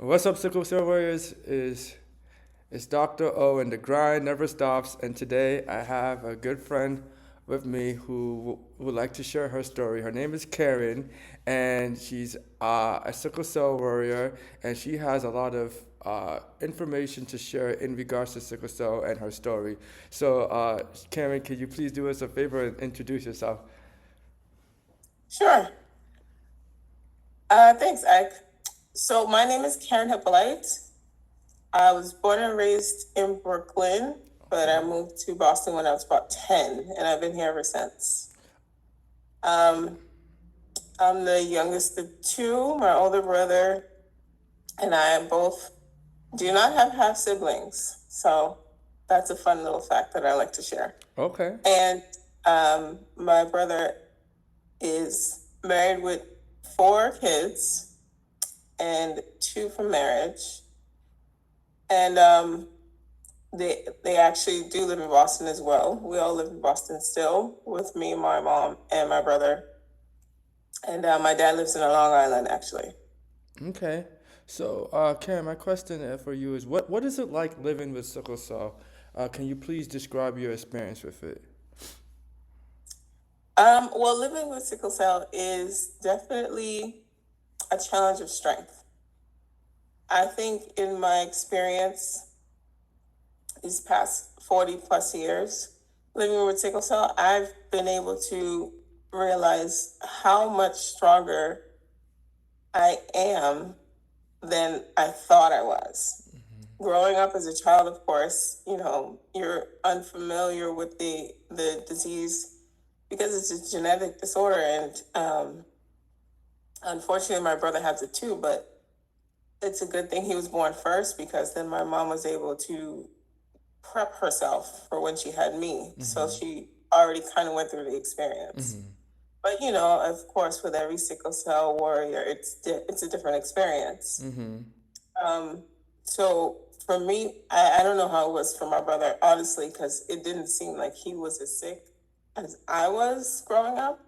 What's up, Sickle Cell Warriors? It's Dr.O and the grind never stops. And today I have a good friend with me who would like to share her story. Her name is Karen, and she's a Sickle Cell Warrior, and she has a lot of information to share in regards to Sickle Cell and her story. So, Karen, could you please do us a favor and introduce yourself? Sure. Thanks, Ike. So my name is Karen Hyppolite. I was born and raised in Brooklyn, but I moved to Boston when I was about 10, and I've been here ever since. Um, I'm the youngest of two. My older brother and I both do not have half siblings. So that's a fun little fact that I like to share. Okay. And my brother is married with four kids and two from marriage. And they actually do live in Boston as well. We all live in Boston still with me, my mom, and my brother. And my dad lives in Long Island, actually. Okay. So, Karen, my question for you is, what is it like living with sickle cell? Can you please describe your experience with it? Well, living with sickle cell is definitely a challenge of strength. I think in my experience, these past 40 plus years living with sickle cell, I've been able to realize how much stronger I am than I thought I was. Growing up as a child, of course, you're unfamiliar with the disease because it's a genetic disorder. And unfortunately, my brother has it too, but it's a good thing he was born first because then my mom was able to prep herself for when she had me. So she already kind of went through the experience. But of course, with every sickle cell warrior, it's a different experience. Um, so for me, I don't know how it was for my brother, honestly, because it didn't seem like he was as sick as I was growing up.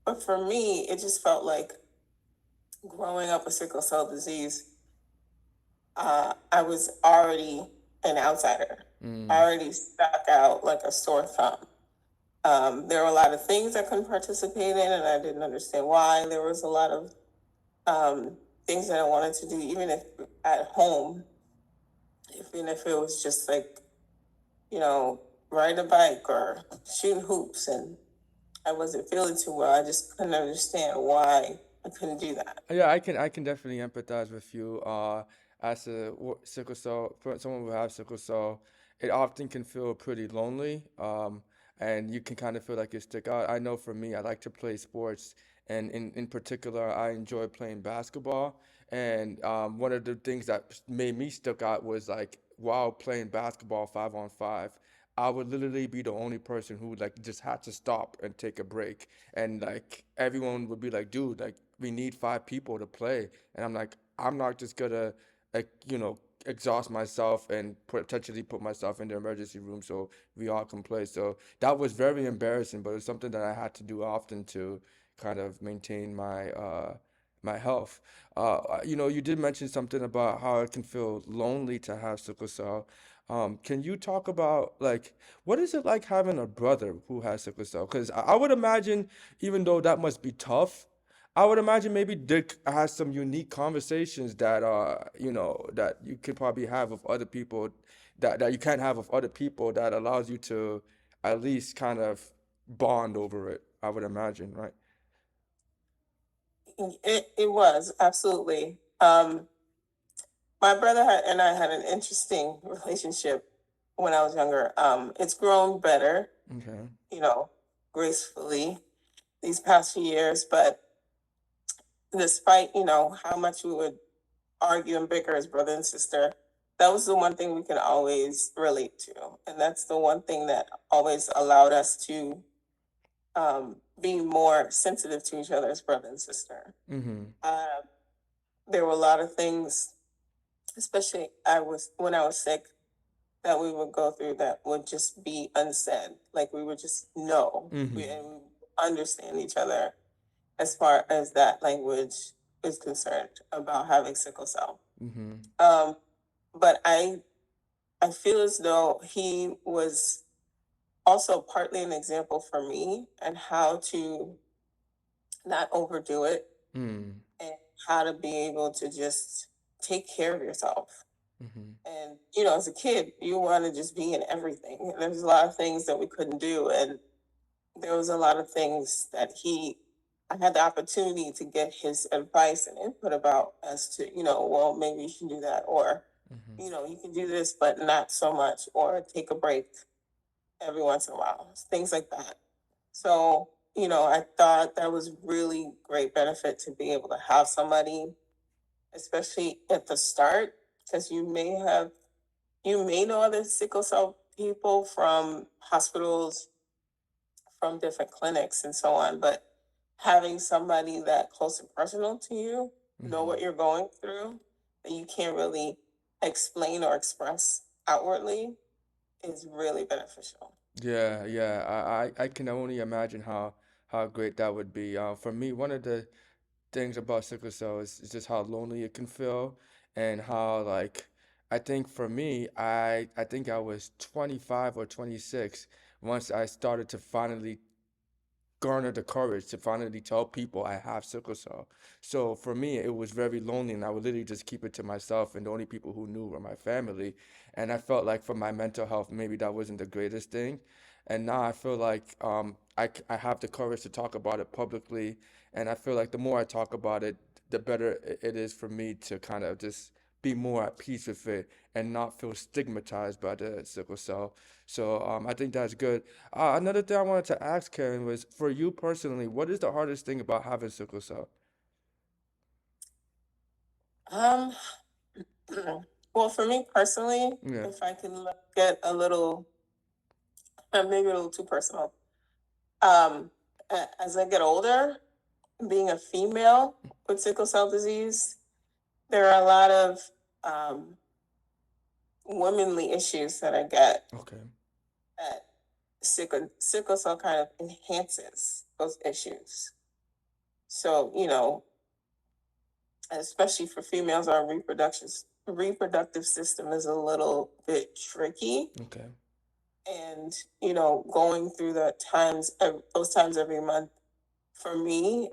But for me, it just felt like growing up with sickle cell disease, I was already an outsider, already stuck out like a sore thumb. There were a lot of things I couldn't participate in, and I didn't understand why. There was a lot of things that I wanted to do, even if at home, even if it was just like, riding a bike or shooting hoops, and I wasn't feeling too well. I just couldn't understand why I couldn't do that. Yeah, I can definitely empathize with you. As a sickle cell, for someone who has sickle cell, it often can feel pretty lonely. And you can kind of feel like you stick out. I know for me, I like to play sports, and in particular, I enjoy playing basketball. And one of the things that made me stick out was like while playing basketball 5 on 5. I would literally be the only person who like just had to stop and take a break, and like everyone would be like, "Dude, like we need 5 people to play," and I'm like, I'm not just gonna like exhaust myself and potentially put myself in the emergency room so we all can play. So that was very embarrassing, but it's something that I had to do often to kind of maintain my health. You did mention something about how it can feel lonely to have sickle cell. Can you talk about like what is it like having a brother who has sickle cell? Because I would imagine, even though that must be tough, I would imagine maybe Dick has some unique conversations that that you could probably have with other people that you can't have with other people that allows you to at least kind of bond over it. I would imagine, right? It was absolutely. My brother and I had an interesting relationship when I was younger. It's grown better, Okay. you know, gracefully these past few years, but despite how much we would argue and bicker as brother and sister, that was the one thing we could always relate to, and that's the one thing that always allowed us to be more sensitive to each other as brother and sister. Mm-hmm. Uh, there were a lot of things, especially I was when I was sick, that we would go through that would just be unsaid. Like we would just know Mm-hmm. and we understand each other as far as that language is concerned about having sickle cell. Mhm. Um, but I feel as though he was also partly an example for me and how to not overdo it Mm. and how to be able to just take care of yourself. Mhm. And, you know, as a kid, you want to just be in everything. And there's a lot of things that we couldn't do. And there was a lot of things that I had the opportunity to get his advice and input about as to, you know, well, maybe you should do that. Or, Mhm. you know, you can do this, but not so much. Or take a break every once in a while. Things like that. So, you know, I thought that was really great benefit to be able to have somebody, especially at the start, because you may know other sickle cell people from hospitals, from different clinics and so on, but having somebody that close and personal to you, know what Mhm. you're going through, that you can't really explain or express outwardly is really beneficial. Yeah, yeah. I can only imagine how great that would be. For me, one of the things about sickle cell is just how lonely it can feel, and how like I think for me, I think I was 25 or 26 once I started to finally garner the courage to finally tell people I have sickle cell. So for me, it was very lonely, and I would literally just keep it to myself, and the only people who knew were my family. And I felt like for my mental health, maybe that wasn't the greatest thing. And now I feel like I have the courage to talk about it publicly, and I feel like the more I talk about it, the better it is for me to kind of just be more at peace with it and not feel stigmatized by the sickle cell. So I think that's good. Another thing I wanted to ask Karen was, for you personally, what is the hardest thing about having sickle cell? Um, well, for me personally, Yeah. if I can get a little, maybe a little too personal, um, as I get older, being a female with sickle cell disease, there are a lot of um, womanly issues that I get Okay. that sickle cell kind of enhances those issues. So, you know, especially for females, our reproductive system is a little bit tricky. Okay. And, you know, going through those times every month for me,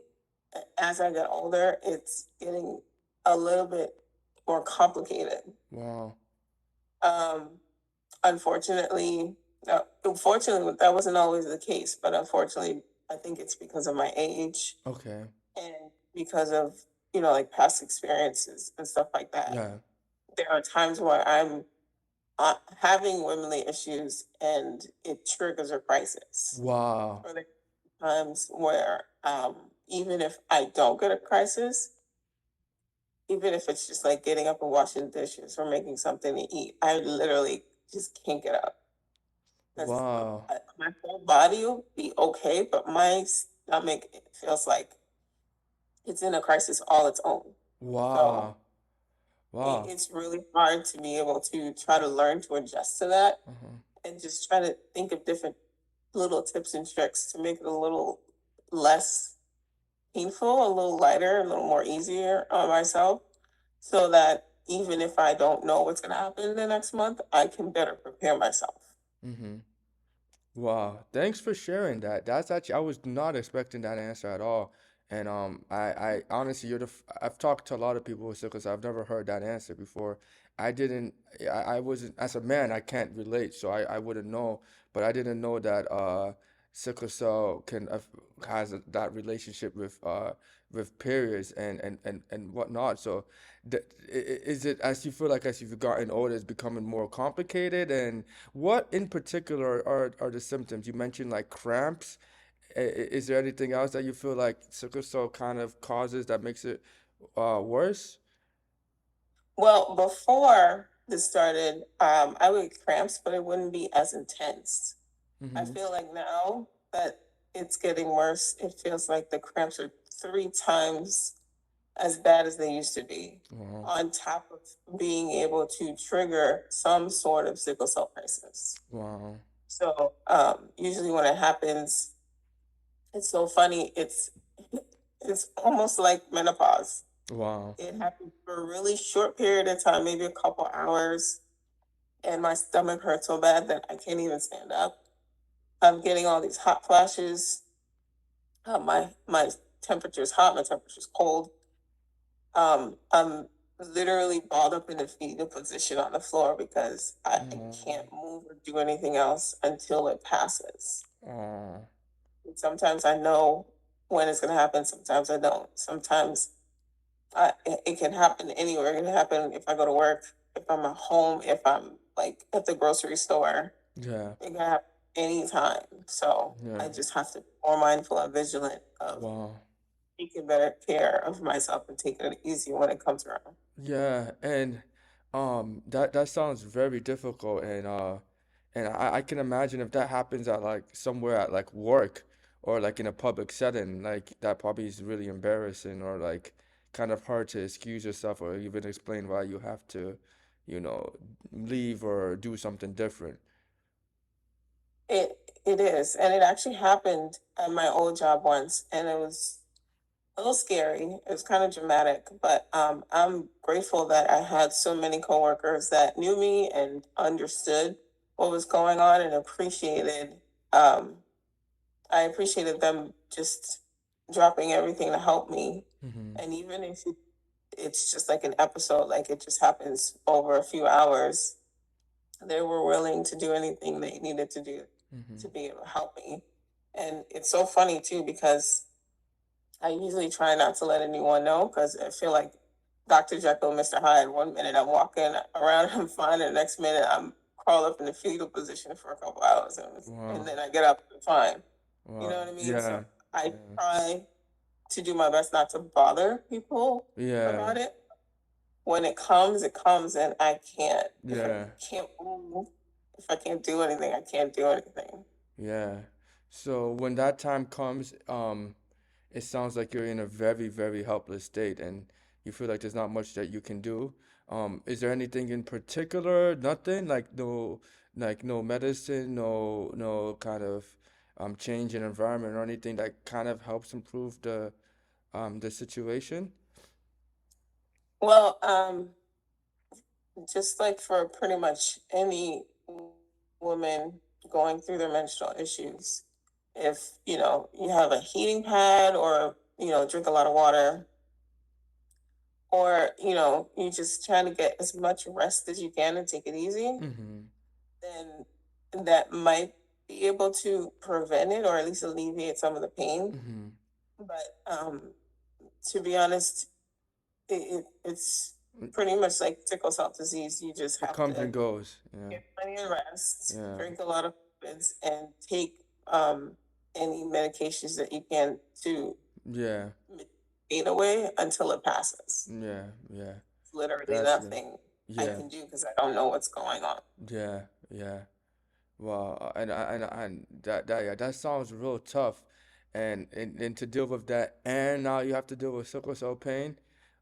as I get older, it's getting a little bit more complicated. Wow. Um, unfortunately, that wasn't always the case, but unfortunately, I think it's because of my age Okay. and because of, you know, like past experiences and stuff like that. Yeah. There are times where I'm having womanly issues and it triggers a crisis. Wow. Or there are times where even if I don't get a crisis, even if it's just like getting up and washing dishes or making something to eat, I literally just can't get up because Wow. my whole body will be okay, but my stomach it feels like it's in a crisis all its own. So Wow. Wow. it's really hard to be able to try to learn to adjust to that Uh-huh. and just try to think of different little tips and tricks to make it a little less painful, a little lighter, a little more easier on myself, so that even if I don't know what's going to happen the next month, I can better prepare myself. Mm-hmm. Wow, thanks for sharing that. That's actually, I was not expecting that answer at all. And I honestly, I've talked to a lot of people with sickle cell. I've never heard that answer before. I didn't, I wasn't, as a man, I can't relate, so I wouldn't know. But I didn't know that sickle cell has that relationship with periods and whatnot. So is it, as you feel like as you've gotten older, it's becoming more complicated? And what in particular are the symptoms? You mentioned like cramps. Is there anything else that you feel like sickle cell kind of causes that makes it worse? Well, before this started, I would get cramps, but it wouldn't be as intense. I Mm-hmm. feel like now that it's getting worse, it feels like the cramps are 3 times as bad as they used to be, Wow. on top of being able to trigger some sort of sickle cell crisis. Wow. So usually when it happens, it's so funny. It's almost like menopause. Wow. It happened for a really short period of time, maybe a couple hours, and my stomach hurt so bad that I can't even stand up. I'm getting all these hot flashes. My temperature's hot, my temperature's cold. I'm literally balled up in a fetal position on the floor because I Oh. can't move or do anything else until it passes. Oh. And sometimes I know when it's going to happen, sometimes I don't. Sometimes it can happen anywhere. It can happen if I go to work, if I'm at home, if I'm like at the grocery store. Yeah. It can happen anytime. So Yeah. I just have to be more mindful and vigilant of Wow. taking better care of myself and taking it easy when it comes around. Yeah, and that sounds very difficult, and I can imagine if that happens at like somewhere at like work or like in a public setting, like that probably is really embarrassing or like kind of hard to excuse yourself or even explain why you have to, you know, leave or do something different. It is, and it actually happened at my old job once, and it was a little scary. It was kind of dramatic, but I'm grateful that I had so many coworkers that knew me and understood what was going on and appreciated. Um, I appreciated them just dropping everything to help me, Mm-hmm. and even if it's just like an episode, like it just happens over a few hours, they were willing to do anything they needed to do Mm-hmm. to be able to help me. And it's so funny too because I usually try not to let anyone know because I feel like Dr. Jekyll, Mr. Hyde. One minute I'm walking around, I'm fine, and the next minute I'm crawled up in the fetal position for a couple hours, and Wow. then I get up and fine. You know Wow. what I mean? So Yeah. I Yeah. try to do my best not to bother people Yeah. about it. When it comes, and I can't. If I Yeah. can't move, if I can't do anything, I can't do anything. Yeah. So when that time comes, it sounds like you're in a very, very helpless state and you feel like there's not much that you can do. Is there anything in particular? Nothing? Like no medicine, no kind of change in environment or anything that kind of helps improve the situation? Well, just like for pretty much any woman going through their menstrual issues, if you have a heating pad, or drink a lot of water, or you just trying to get as much rest as you can and take it easy, Mm-hmm. then that might be able to prevent it or at least alleviate some of the pain. Mm-hmm. But to be honest, it's pretty much like sickle cell disease. You just It have comes to and goes. Yeah. get plenty of rest, Yeah. drink a lot of fluids, and take um, any medications that you can to Yeah. pain away until it passes. Yeah. Yeah. Literally Gotcha. nothing I Yeah. can do because I don't know what's going on. Yeah. Yeah. Wow, and that yeah, that sounds real tough, and to deal with that, and now you have to deal with sickle cell pain.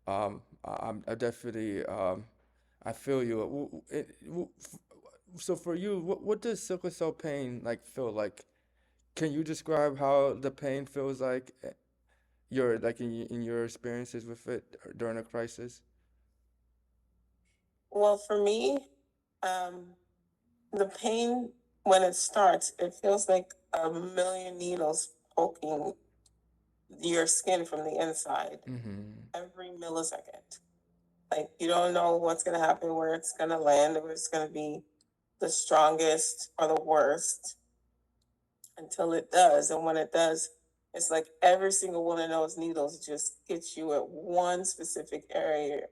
I definitely I feel you. So for you, what does sickle cell pain like feel like? Can you describe how the pain feels like? Your like in your experiences with it during a crisis? Well, for me, um, the pain when it starts, it feels like a million needles poking your skin from the inside Mm-hmm. every millisecond. Like you don't know what's gonna happen, where it's gonna land, if it's gonna be the strongest or the worst until it does. And when it does, it's like every single one of those needles just gets you at one specific area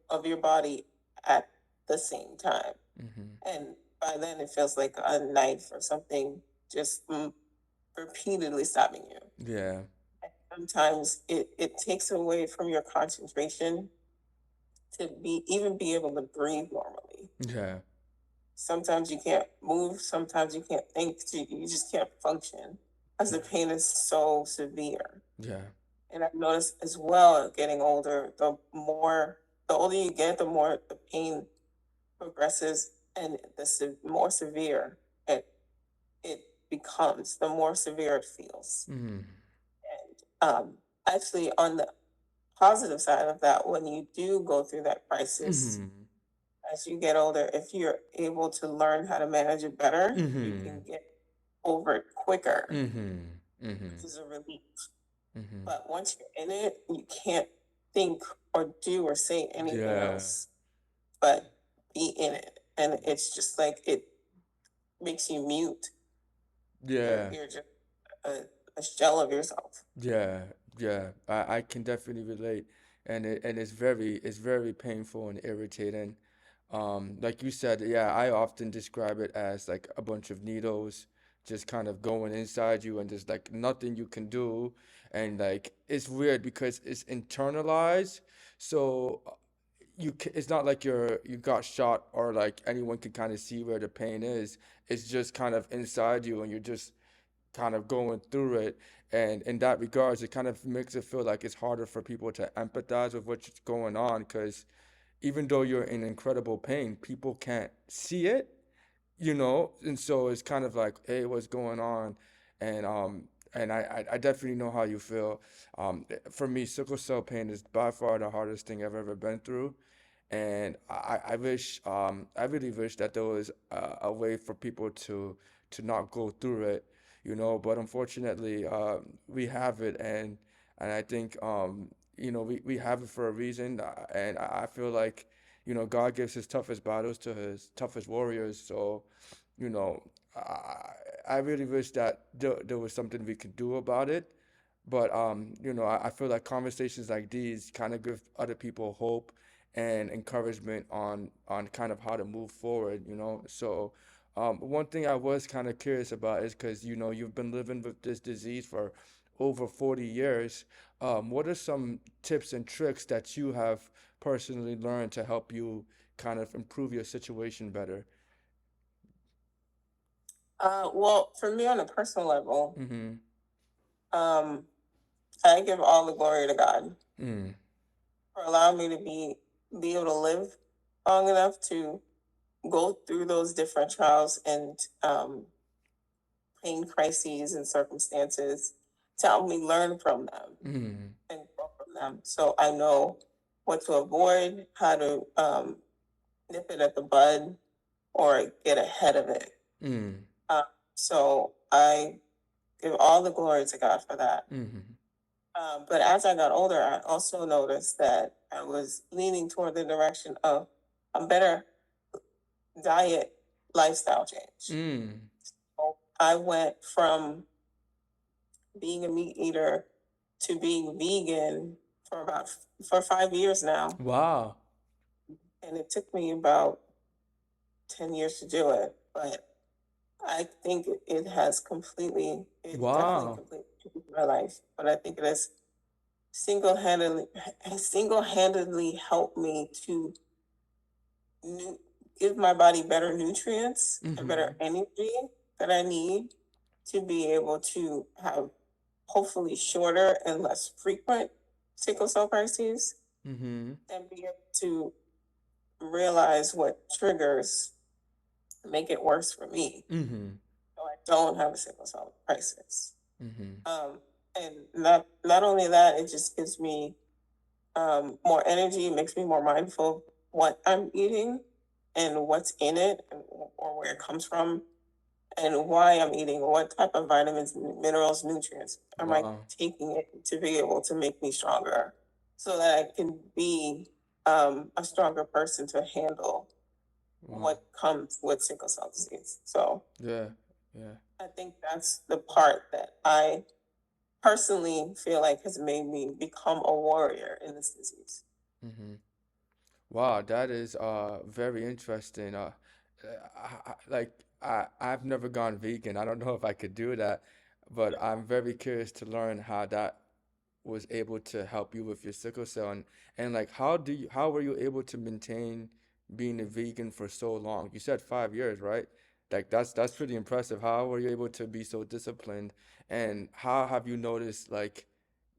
of your body at the same time. Mm-hmm. And by then it feels like a knife or something just repeatedly stabbing you. Yeah. Sometimes it takes away from your concentration to be able to breathe normally. Yeah. Sometimes you can't move, sometimes you can't think, you just can't function as the Yeah. pain is so severe. Yeah. And I've noticed as well, getting older, the older you get, the more the pain progresses, and more severe it becomes, the more severe it feels. Mm-hmm. And actually, on the positive side of that, when you do go through that crisis, Mhm. as you get older, if you're able to learn how to manage it better, you can Mhm. get over it quicker, Mhm. which Mhm. is a relief. Mhm. But once you're in it, you can't think or do or say anything Yeah. else but be in it. And it's just like it makes you mute. Yeah. You're just a, a shell of yourself. Yeah, yeah, I can definitely relate, and it's very painful and irritating. Like you said, yeah, I often describe it as like a bunch of needles just kind of going inside you, and there's like nothing you can do, and like it's weird because it's internalized, so it's not like you got shot or like anyone can kind of see where the pain is. It's just kind of inside you, and you're just kind of going through it. And in that regards, it kind of makes it feel like it's harder for people to empathize with what's going on because even though you're in incredible pain, people can't see it, and so it's kind of like, hey, what's going on? And I definitely know how you feel. For me, sickle cell pain is by far the hardest thing I've ever been through, and I really wish that there was a way for people to not go through it, but unfortunately, we have it, and I think, we have it for a reason, and I feel like, God gives his toughest battles to his toughest warriors. So, you know, I really wish that there was something we could do about it. But I feel like conversations like these kind of give other people hope and encouragement on kind of how to move forward. So one thing I was kind of curious about is because you've been living with this disease for over 40 years. What are some tips and tricks that you have personally learned to help you kind of improve your situation better? Well, for me on a personal level, Mm-hmm. um, I give all the glory to God Mm. for allowing me to be able to live long enough to go through those different trials and pain crises and circumstances to help me learn from them Mm. and grow from them. So I know what to avoid, how to nip it at the bud, or get ahead of it. Mm. Uh, so I give all the glory to God for that. Mm. But as I got older, I also noticed that I was leaning toward the direction of a better diet lifestyle change. Mm. So I went from being a meat eater to being vegan for 5 years now, Wow. and it took me about 10 years to do it. But I think it definitely Wow. completely changed my life. But I think it has single-handedly single-handedly helped me to nu- give my body better nutrients and better Mm. energy that I need to be able to have hopefully shorter and less frequent sickle cell crises Mm. and be able to realize what triggers make it worse for me Mm. so I don't have a sickle cell crisis. Mm. Um, and not only that, it just gives me more energy, makes me more mindful of what I'm eating and what's in it or where it comes from and why I'm eating, what type of vitamins, minerals, nutrients am I Wow. taking it to be able to make me stronger so that I can be a stronger person to handle Wow. what comes with sickle cell disease. So Yeah. Yeah. I think that's the part that I personally feel like has made me become a warrior in this disease. Mm. Wow, that is very interesting. I've never gone vegan. I don't know if I could do that, but I'm very curious to learn how that was able to help you with your sickle cell, and like how were you able to maintain being a vegan for so long? You said 5 years, right? Like that's pretty impressive. How were you able to be so disciplined, and how have you noticed like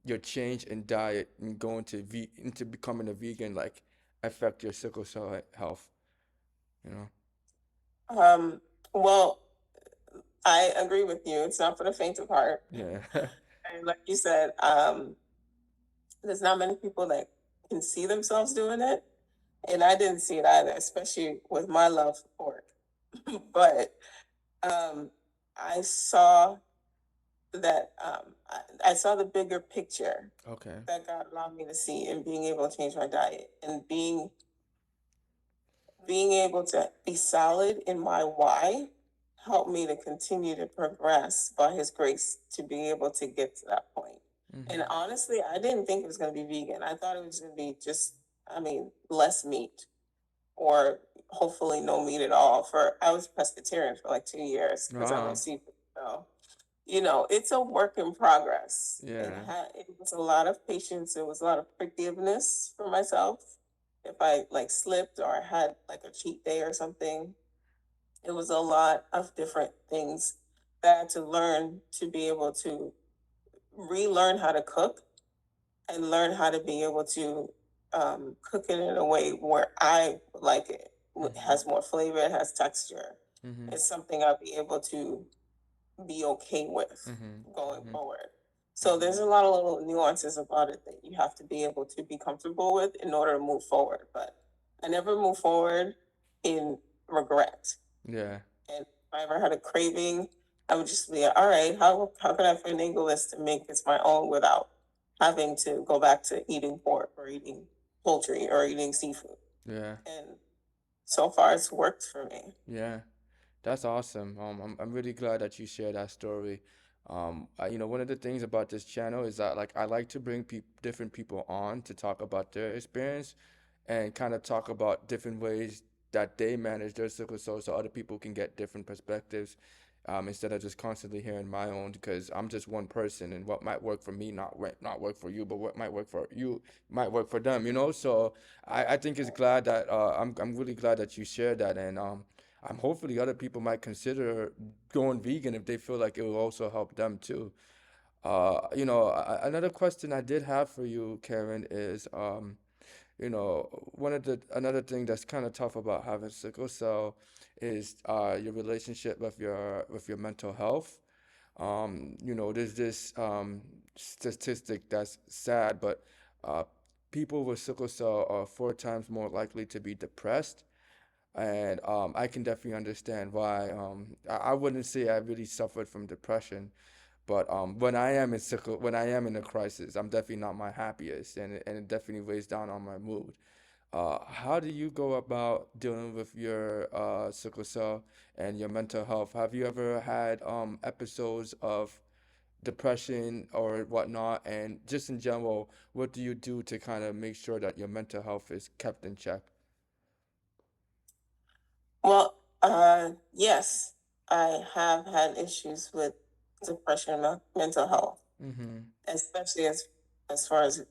your change in diet and going into becoming a vegan like affect your sickle cell health, you know? Um, well, I agree with you. It's not for the faint of heart. Yeah. And like you said, There's not many people that can see themselves doing it. And I didn't see it either, especially with my love for pork. But um, I saw I saw the bigger picture Okay. that God allowed me to see in being able to change my diet and being able to be solid in my why helped me to continue to progress by his grace to be able to get to that point. And Mhm. honestly, I didn't think it was going to be vegan. I thought it was going to be just, I mean, less meat or hopefully no meat at all. For I was pescatarian for like 2 years because I love Wow. seafood. So it's a work in progress. Yeah. It was a lot of patience. It was a lot of forgiveness for myself. If I like slipped or I had like a cheat day or something, it was a lot of different things that I had to learn to be able to relearn how to cook and learn how to be able to cook it in a way where I like it. It Mhm. has more flavor, it has texture. Mhm. It's something I'll be able to be okay with Mhm. going Mhm. forward. So there's Mhm. a lot of little nuances about it that you have to be able to be comfortable with in order to move forward. But I never move forward in regret. Yeah. And if I ever had a craving, I would just be, all right, how can I finagle this to make this my own without having to go back to eating pork or eating poultry or eating seafood? Yeah. And so far it's worked for me. Yeah. That's awesome. I'm really glad that you shared that story. One of the things about this channel is that like I like to bring different people on to talk about their experience and kind of talk about different ways that they manage their sickle cell so other people can get different perspectives, instead of just constantly hearing my own because I'm just one person and what might work for me not work for you, but what might work for you might work for them, So I think it's glad that I'm really glad that you shared that, and I'm hopefully other people might consider going vegan if they feel like it will also help them too. Another question I did have for you, Karen, is one of the another thing that's kind of tough about having sickle cell is your relationship with your mental health. There's this statistic that's sad, but uh, people with sickle cell are 4 times more likely to be depressed, and I can definitely understand why. I wouldn't say I really suffered from depression, but when I am in a crisis, I'm definitely not my happiest, and it definitely weighs down on my mood. How do you go about dealing with your sickle cell and your mental health? Have you ever had episodes of depression or whatnot? And just in general, what do you do to kind of make sure that your mental health is kept in check? Well, yes, I have had issues with depression and mental health, Mm-hmm. especially as far as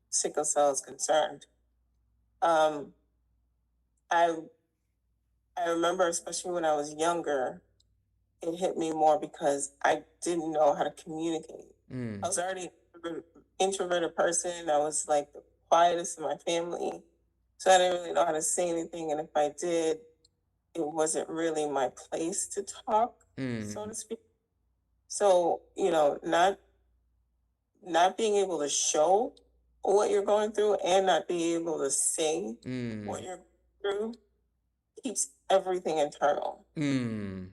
sickle cell is concerned. Um, I I remember, especially when I was younger, it hit me more because I didn't know how to communicate. I Mm. was already an introverted person. I was like the quietest in my family, so I didn't really know how to say anything. And if I did, it wasn't really my place to talk, so Mm. to speak. So, not being able to show what you're going through and not being able to say what Mm. you're going through keeps everything internal. Mm.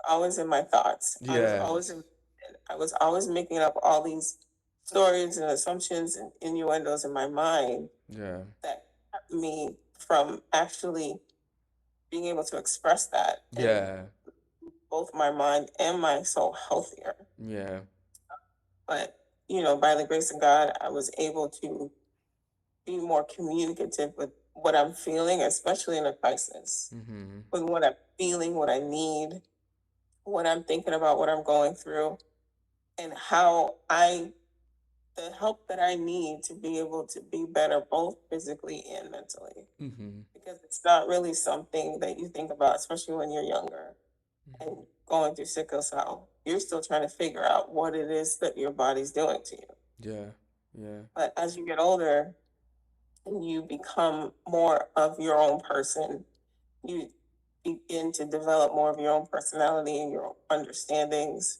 Always in my thoughts. Yeah. I was always making up all these stories and assumptions and innuendos in my mind Yeah. that kept me from actually being able to express that and Yeah. both my mind and my soul healthier. Yeah. But, by the grace of God, I was able to be more communicative with what I'm feeling, especially in a crisis, Mm-hmm. with what I'm feeling, what I need, what I'm thinking about, what I'm going through, and the help that I need to be able to be better, both physically and mentally. Mm-hmm. Because it's not really something that you think about, especially when you're younger and going through sickle cell. You're still trying to figure out what it is that your body's doing to you. Yeah. Yeah. But as you get older and you become more of your own person, you begin to develop more of your own personality and your own understandings.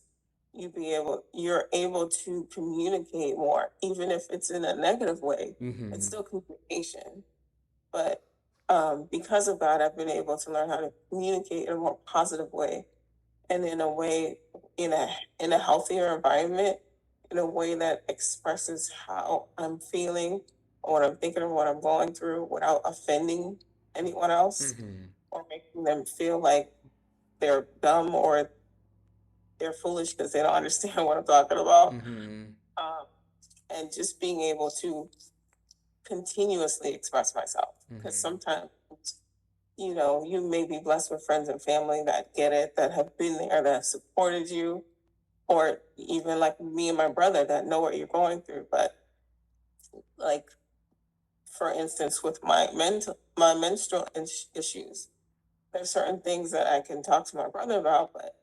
you're able to communicate more, even if it's in a negative way. It's Mm-hmm. still communication. But because of that, I've been able to learn how to communicate in a more positive way, and in a way, in a in a healthier environment, in a way that expresses how I'm feeling, or what I'm thinking, or what I'm going through, without offending anyone else, Mm-hmm. or making them feel like they're dumb, or they're foolish because they don't understand what I'm talking about. Mm-hmm. Um, and just being able to continuously express myself, because Mm-hmm. sometimes, you may be blessed with friends and family that get it, that have been there, that have supported you, or even like me and my brother that know what you're going through. But like, for instance, with my menstrual issues, there's certain things that I can talk to my brother about, but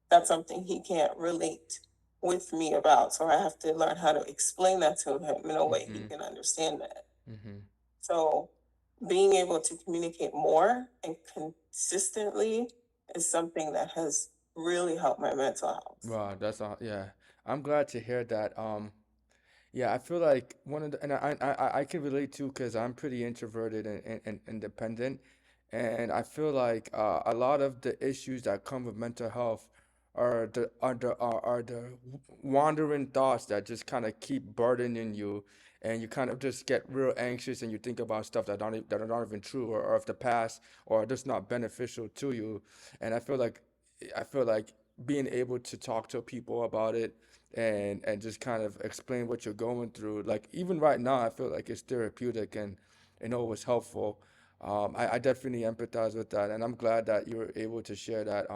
that's something he can't relate with me about. So I have to learn how to explain that to him in a way he Mm-hmm. can understand that. Mm-hmm. So being able to communicate more and consistently is something that has really helped my mental health. Wow, that's all. Yeah, I'm glad to hear that. Yeah, I feel like one of the, and I can relate to because I'm pretty introverted and independent, and I feel like a lot of the issues that come with mental health are the wandering thoughts that just kind of keep burdening you, and you kind of just get real anxious and you think about stuff that are not even true or of the past or just not beneficial to you, and I feel like being able to talk to people about it and just kind of explain what you're going through. Like even right now, I feel like it's therapeutic and always helpful. I definitely empathize with that, and I'm glad that you were able to share that.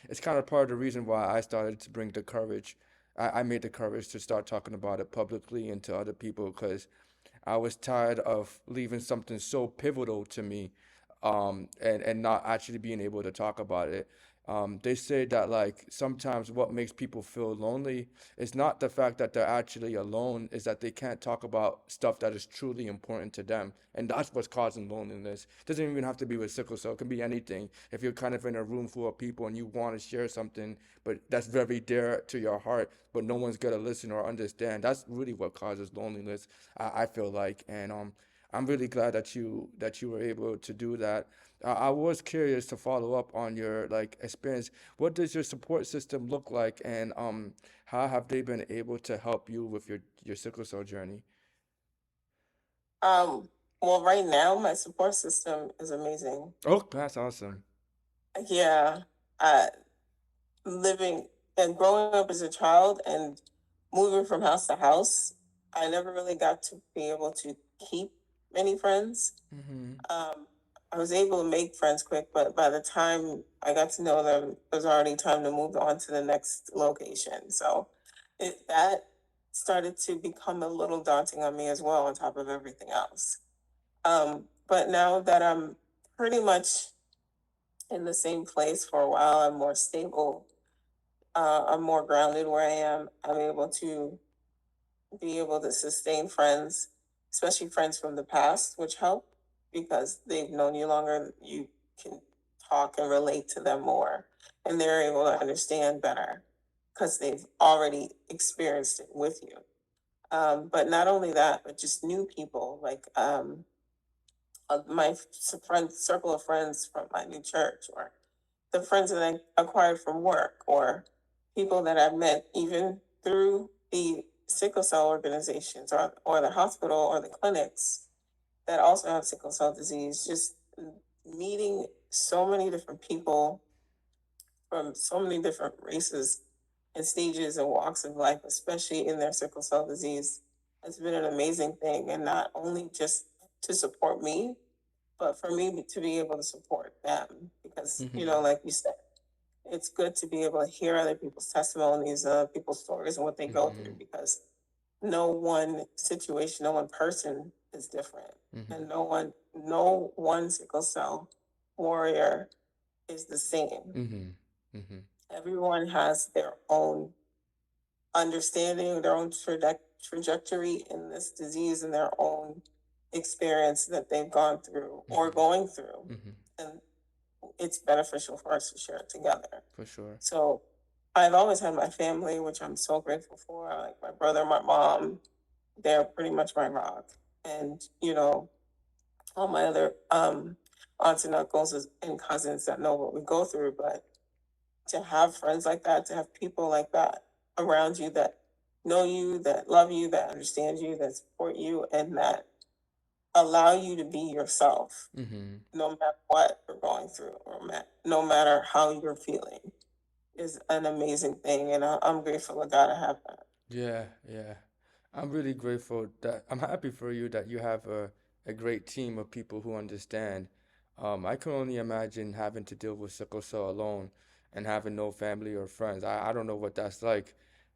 It's kind of part of the reason why I started to bring the courage. I made the courage to start talking about it publicly and to other people because I was tired of leaving something so pivotal to me, and not actually being able to talk about it. They say that like sometimes what makes people feel lonely is not the fact that they're actually alone, is that they can't talk about stuff that is truly important to them, and that's what's causing loneliness. It doesn't even have to be with sickle cell; it can be anything. If you're kind of in a room full of people and you want to share something, but that's very dear to your heart, but no one's gonna listen or understand, that's really what causes loneliness. I feel like, and I'm really glad that you were able to do that. I was curious to follow up on your like experience. What does your support system look like, and how have they been able to help you with your sickle cell journey? Um, well, right now, my support system is amazing. Oh, that's awesome. Yeah. Uh, living and growing up as a child and moving from house to house, I never really got to be able to keep many friends. Mhm. Um, I was able to make friends quick, but by the time I got to know them, it was already time to move on to the next location. So that started to become a little daunting on me as well, on top of everything else. But now that I'm pretty much in the same place for a while, I'm more stable. I'm more grounded where I am. I'm able to be able to sustain friends, especially friends from the past, which help because they've known you longer. You can talk and relate to them more, and they're able to understand better because they've already experienced it with you. But not only that, but just new people like my friend circle of friends from my new church, or the friends that I acquired from work, or people that I've met even through the sickle cell organizations, or the hospital or the clinics that also have sickle cell disease. Just meeting so many different people from so many different races and stages and walks of life, especially in their sickle cell disease, has been an amazing thing. And not only just to support me, but for me to be able to support them. Because, Mhm. like you said, it's good to be able to hear other people's testimonies, people's stories, and what they go through, Mhm. because no one situation, no one person is different. Mhm. And no one sickle cell warrior is the same. Mhm. Mhm. Everyone has their own understanding, their own trajectory in this disease, and their own experience that they've gone through or Mhm. going through. Mhm. And it's beneficial for us to share it together. For sure. So I've always had my family, which I'm so grateful for. Like my brother, my mom, they're pretty much my rock. And, all my other aunts and uncles and cousins that know what we go through. But to have friends like that, to have people like that around you that know you, that love you, that understand you, that support you, and that allow you to be yourself, Mm-hmm. no matter what you're going through, or no matter how you're feeling, is an amazing thing. And I'm grateful to God to have that. Yeah, yeah. I'm really grateful that I'm happy for you that you have a great team of people who understand. I can only imagine having to deal with sickle cell alone and having no family or friends. I don't know what that's like,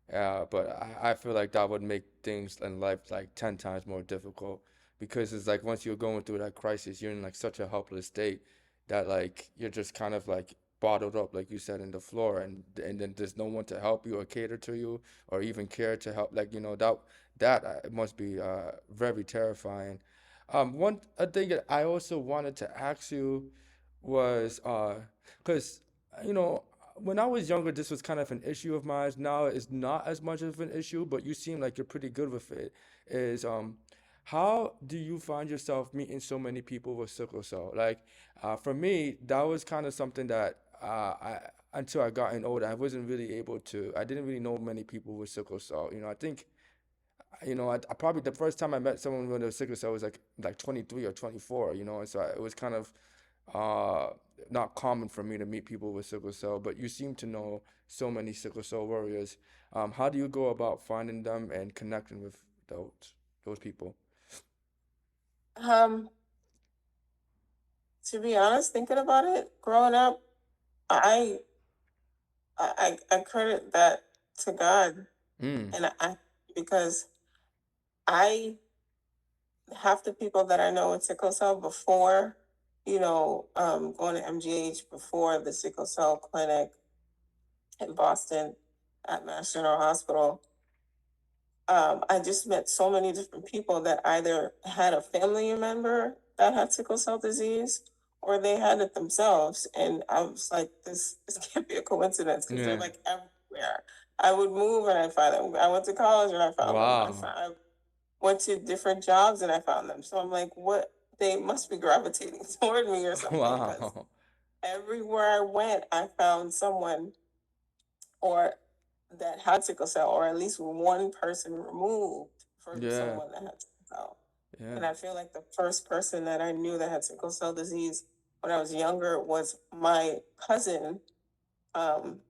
but I feel like that would make things in life like 10 times more difficult because it's like once you're going through that crisis, you're in like such a helpless state that like you're just kind of like bottled up, like you said, in the floor, and then there's no one to help you or cater to you or even care to help. Like that must be very terrifying. One a thing that I also wanted to ask you was because you know when I was younger, this was kind of an issue of mine. Now it's not as much of an issue, but you seem like you're pretty good with it. Is how do you find yourself meeting so many people with sickle cell? Like, for me, that was kind of something that until I got older, I wasn't really able to. I didn't really know many people with sickle cell. I think, I probably the first time I met someone with a sickle cell was like 23 or 24. And so it was kind of uh, not common for me to meet people with sickle cell. But you seem to know so many sickle cell warriors. How do you go about finding them and connecting with those people? Um, to be honest, thinking about it, growing up, I I credit that to God, Mm. and I because I half the people that I know with sickle cell before, going to MGH before the sickle cell clinic in Boston at Mass General Hospital. I just met so many different people that either had a family member that had sickle cell disease or they had it themselves. And I was like, this can't be a coincidence because they're Yeah. like everywhere. I would move and I find them. I went to college and I found them. Wow. I went to different jobs and I found them. So I'm like, what? They must be gravitating toward me or something because Wow. everywhere I went, I found someone or that had sickle cell, or at least one person removed from Yeah. someone that had sickle cell. Yeah. And I feel like the first person that I knew that had sickle cell disease when I was younger was my cousin, um,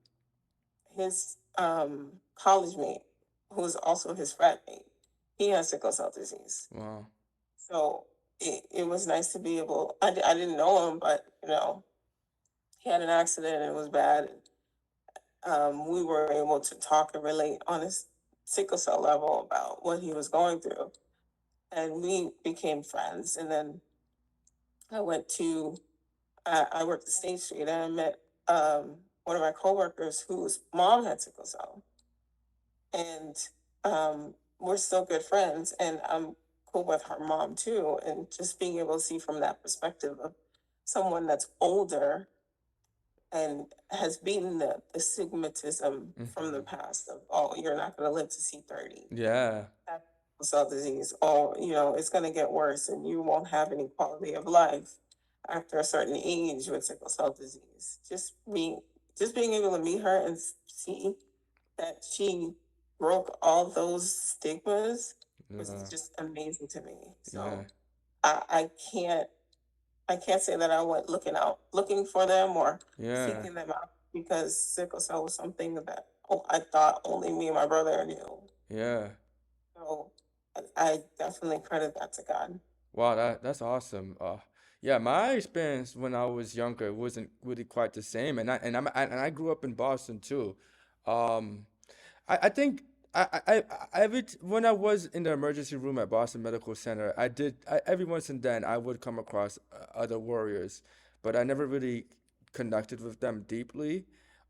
his college mate, who was also his frat mate. He has sickle cell disease. Wow. So it was nice to be able, I didn't know him, but he had an accident and it was bad. We were able to talk and relate on his sickle cell level about what he was going through. And we became friends. And then I went to, I worked at State Street and I met one of my coworkers whose mom had sickle cell. And we're still good friends. And I'm cool with her mom too. And just being able to see from that perspective of someone that's older and has beaten the stigmatism from the Hmm. past of, oh, you're not going to live to see 30. Yeah. That sickle cell disease, oh, it's going to get worse and you won't have any quality of life after a certain age with sickle cell disease. Just being able to meet her and see that she broke all those stigmas was Yeah. just amazing to me. Yeah. So I, I can't I can't say that I went looking for them or Yeah. seeking them out because sickle cell was something that I thought only me and my brother knew. Yeah. So I definitely credit that to God. Wow, that's awesome. Yeah, my experience when I was younger wasn't really quite the same, and I grew up in Boston too. Um, I think when I was in the emergency room at Boston Medical Center, every once and then I would come across other warriors, but I never really connected with them deeply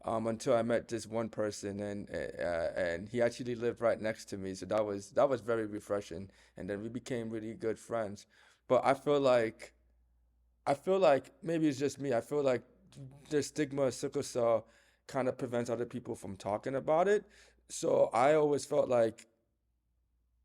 until I met this one person, and he actually lived right next to me, so that was very refreshing, and then we became really good friends. But I feel like maybe it's just me. I feel like the stigma of sickle cell kind of prevents other people from talking about it. So I always felt like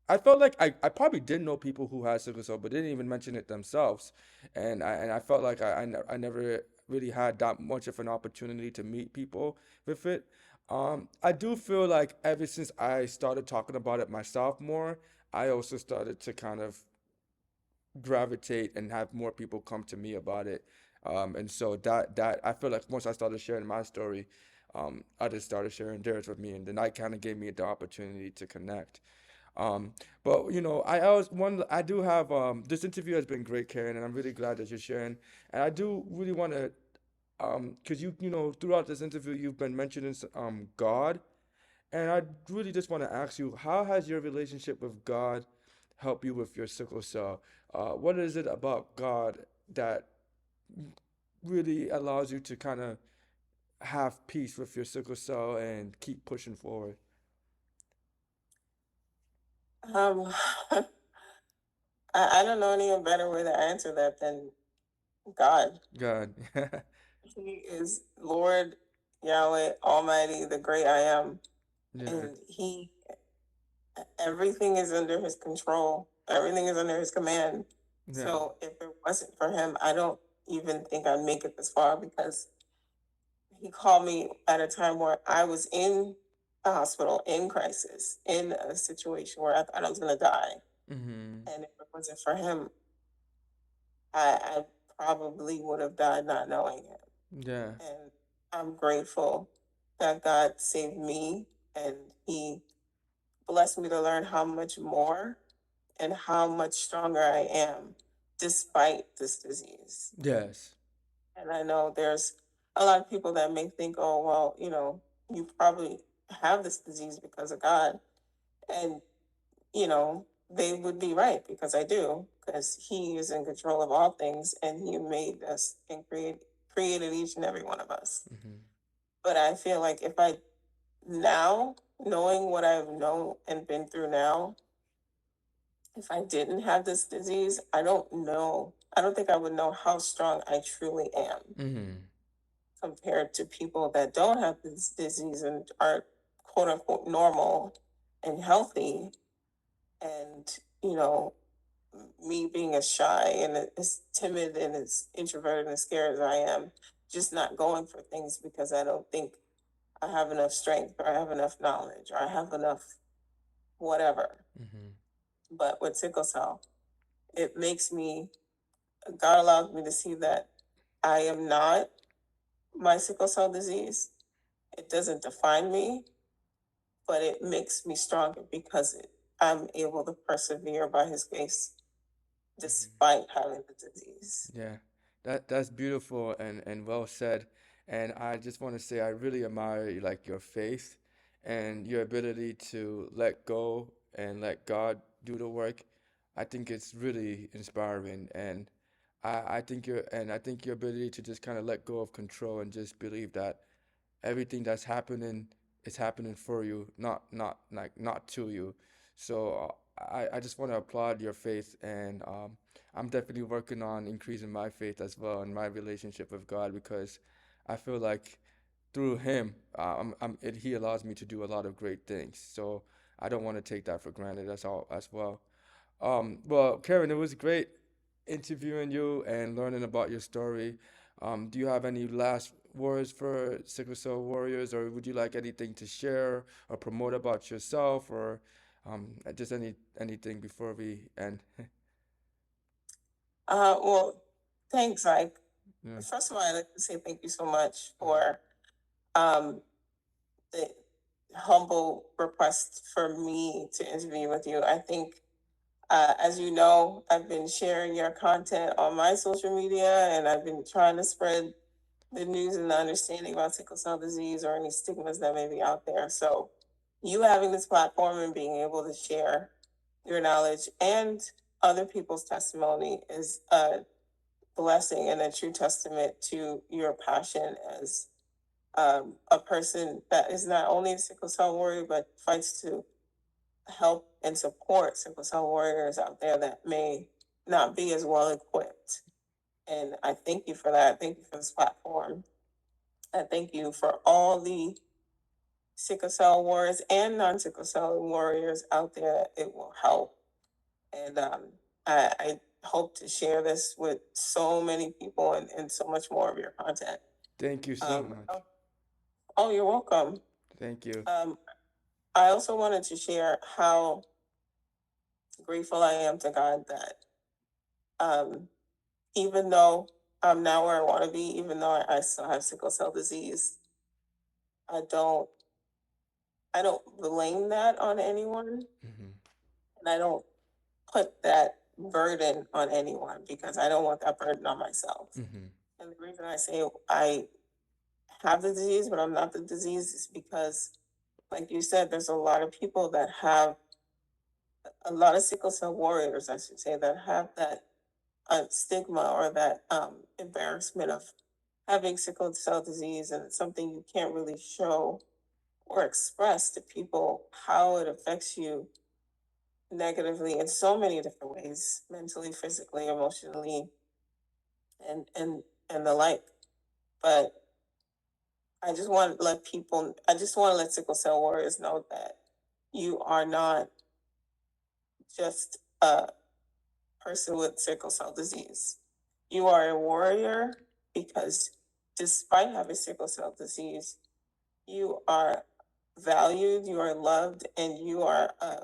I probably did know people who had sickle cell, but didn't even mention it themselves, and I felt like I never really had that much of an opportunity to meet people with it. I do feel like ever since I started talking about it myself more, I also started to kind of gravitate and have more people come to me about it. And so that I feel like once I started sharing my story, others started sharing theirs with me, and then that kind of gave me the opportunity to connect. Um, but I always one I do have this interview has been great, Karen, and I'm really glad that you're sharing. And I do really want to because throughout this interview you've been mentioning God, and I really just want to ask you, how has your relationship with God helped you with your sickle cell? What is it about God that really allows you to kind of have peace with your sickle cell and keep pushing forward? Um, I don't know any better way to answer that than God. God. He is Lord Yahweh Almighty, the great I am, Yeah. and everything is under his control. Everything is under his command. Yeah. So if it wasn't for him, I don't even think I'd make it this far because he called me at a time where I was in the hospital, in crisis, in a situation where I thought I was going to die. Mm-hmm. And if it wasn't for him, I probably would have died not knowing him. Yeah. And I'm grateful that God saved me and he blessed me to learn how much more and how much stronger I am despite this disease. Yes. And I know there's a lot of people that may think, oh, well, you probably have this disease because of God. And, they would be right because I do, because He is in control of all things and He made us and created each and every one of us. Mm-hmm. But I feel like if I now, knowing what I've known and been through now, if I didn't have this disease, I don't know. I don't think I would know how strong I truly am Mm-hmm. compared to people that don't have this disease and are quote unquote normal and healthy. And, me being as shy and as timid and as introverted and scared as I am, just not going for things because I don't think I have enough strength or I have enough knowledge or I have enough whatever. Mm-hmm. But with sickle cell, it makes me, God allows me to see that I am not my sickle cell disease. It doesn't define me, but it makes me stronger because I'm able to persevere by His grace Mm-hmm. despite having the disease. Yeah, that's beautiful and well said. And I just want to say I really admire like your faith and your ability to let go and let God do the work. I think it's really inspiring, and I think your ability to just kind of let go of control and just believe that everything that's happening is happening for you, not to you. So I just want to applaud your faith, and I'm definitely working on increasing my faith as well in my relationship with God because I feel like through Him, He allows me to do a lot of great things. So I don't want to take that for granted as well. Well, Karen, it was great interviewing you and learning about your story. Do you have any last words for Sickle Cell Warriors, or would you like anything to share or promote about yourself, or just anything before we end? Well, thanks, Ike. Yeah. First of all, I'd like to say thank you so much Uh-huh. for um, the humble request for me to interview with you. I think, as you know, I've been sharing your content on my social media and I've been trying to spread the news and the understanding about sickle cell disease or any stigmas that may be out there. So, you having this platform and being able to share your knowledge and other people's testimony is a blessing and a true testament to your passion as a person that is not only a sickle cell warrior but fights to help and support sickle cell warriors out there that may not be as well equipped. And I thank you for that. Thank you for this platform. I thank you for all the sickle cell warriors and non sickle cell warriors out there. It will help. And I hope to share this with so many people and so much more of your content. Thank you so much. Oh, you're welcome. Thank you. Um, I also wanted to share how grateful I am to God that um, even though I'm not where I want to be, even though I still have sickle cell disease, I don't I don't blame that on anyone, Hmm. and I don't put that burden on anyone because I don't want that burden on myself. Hmm. And the reason I say I have the disease, but I'm not the disease, is because, like you said, there's a lot of people that have a lot of sickle cell warriors, I should say, that have that stigma or that embarrassment of having sickle cell disease, and it's something you can't really show or express to people how it affects you negatively in so many different ways, mentally, physically, emotionally, and the like. But I just want to let sickle cell warriors know that you are not just a person with sickle cell disease. You are a warrior because despite having sickle cell disease, you are valued, you are loved, and you are a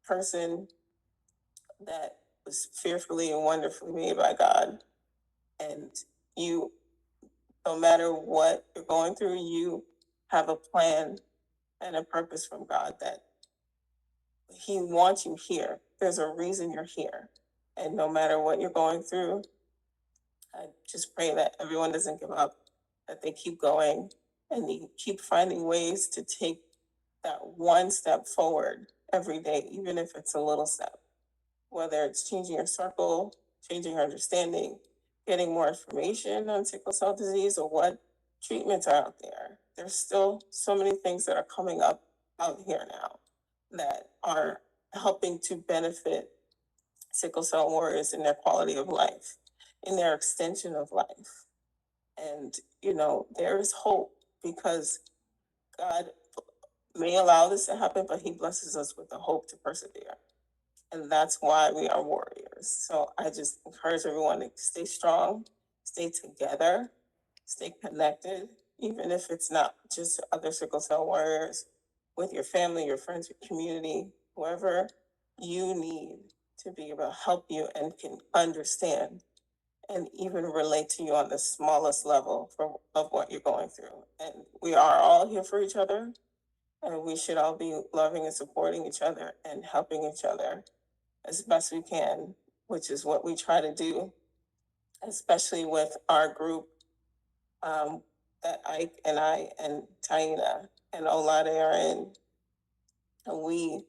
person that was fearfully and wonderfully made by God. And you, no matter what you're going through, you have a plan and a purpose from God that He wants you here. There's a reason you're here. And no matter what you're going through, I just pray that everyone doesn't give up, that they keep going and they keep finding ways to take that one step forward every day, even if it's a little step, whether it's changing your circle, changing your understanding, getting more information on sickle cell disease or what treatments are out there. There's still so many things that are coming up out here now that are helping to benefit sickle cell warriors in their quality of life, in their extension of life. And, there is hope because God may allow this to happen, but He blesses us with the hope to persevere. And that's why we are warriors. So I just encourage everyone to stay strong, stay together, stay connected, even if it's not just other sickle cell warriors, with your family, your friends, your community, whoever you need to be able to help you and can understand and even relate to you on the smallest level of what you're going through. And we are all here for each other, and we should all be loving and supporting each other and helping each other as best we can, which is what we try to do, especially with our group um, that Ike and I and Taina and Olade are in. And we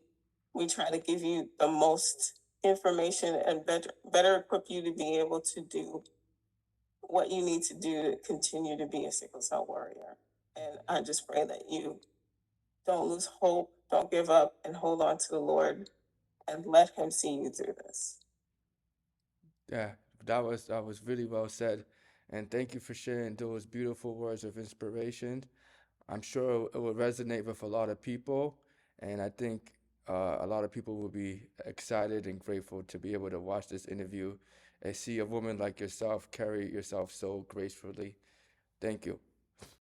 try to give you the most information and better equip you to be able to do what you need to do to continue to be a sickle cell warrior. And I just pray that you don't lose hope, don't give up, and hold on to the Lord and let Him see you through this. Yeah, that was really well said, and thank you for sharing those beautiful words of inspiration. I'm sure it will resonate with a lot of people, and I think a lot of people will be excited and grateful to be able to watch this interview and see a woman like yourself carry yourself so gracefully. Thank you.